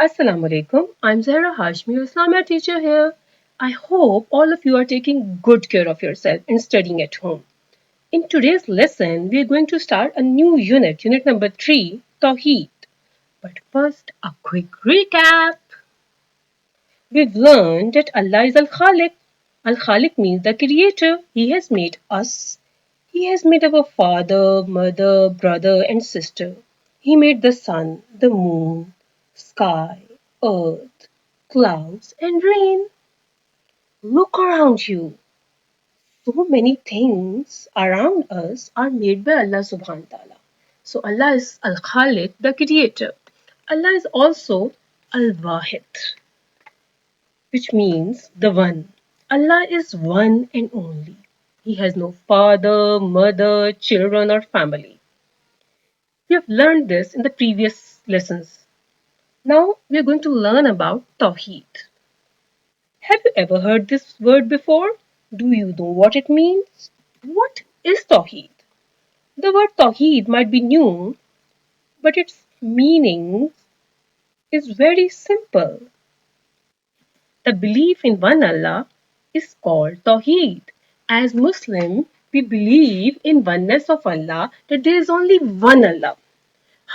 Assalamu alaikum. I'm Zahra Hashmi, your Islamiyat teacher here. I hope all of you are taking good care of yourself and studying at home. In today's lesson, we are going to start a new unit number 3, Tawheed. But first, a quick recap. We've learned that Allah is Al Khaliq. Al Khaliq means the creator. He has made us. He has made our father, mother, brother, and sister. He made the sun, the moon, sky, earth, clouds, and rain. Look around you. So many things around us are made by Allah subhanahu wa ta'ala. So Allah is Al Khaliq, the creator. Allah is also Al Wahid, which means the one. Allah is one and only. He has no father, mother, children, or family. We have learned this in the previous lessons. Now we are going to learn about Tawheed. Have you ever heard this word before? Do you know what it means? What is Tawheed? The word Tawheed might be new, but its meaning is very simple. The belief in one Allah is called Tawheed. As Muslim, we believe in oneness of Allah, that there is only one Allah.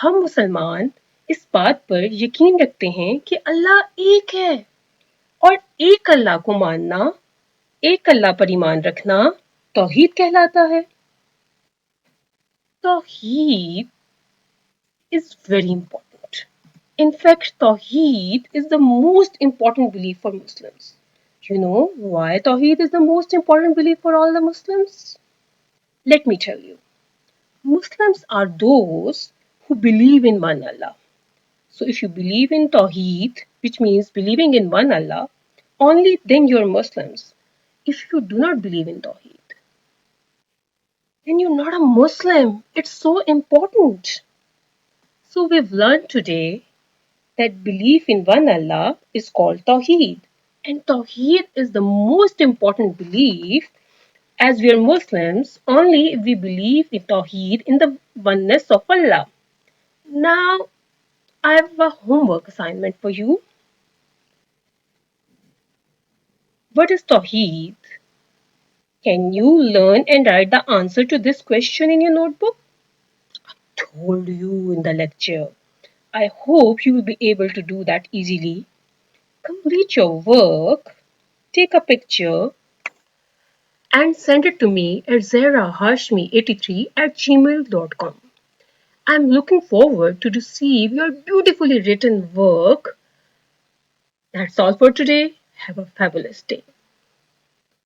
हम मुसलमान इस बात पर यकीन रखते हैं कि अल्लाह एक है और एक अल्लाह को मानना, एक अल्लाह पर ईमान रखना तौहीद कहलाता है। तौहीद is very important. In fact, Tawheed is the most important belief for Muslims. You know why Tawheed is the most important belief for all the Muslims? Let me tell you. Muslims are those who believe in one Allah. So if you believe in Tawheed, which means believing in one Allah, only then you're Muslims. If you do not believe in Tawheed, then you're not a Muslim. It's so important. So we've learned today that belief in one Allah is called Tawheed. And Tawheed is the most important belief as we are Muslims only if we believe in Tawheed in the oneness of Allah. Now, I have a homework assignment for you. What is Tawheed? Can you learn and write the answer to this question in your notebook? Told you in the lecture. I hope you will be able to do that easily. Complete your work, take a picture, and send it to me at zarahashmi83@gmail.com. I'm looking forward to receive your beautifully written work. That's all for today. Have a fabulous day.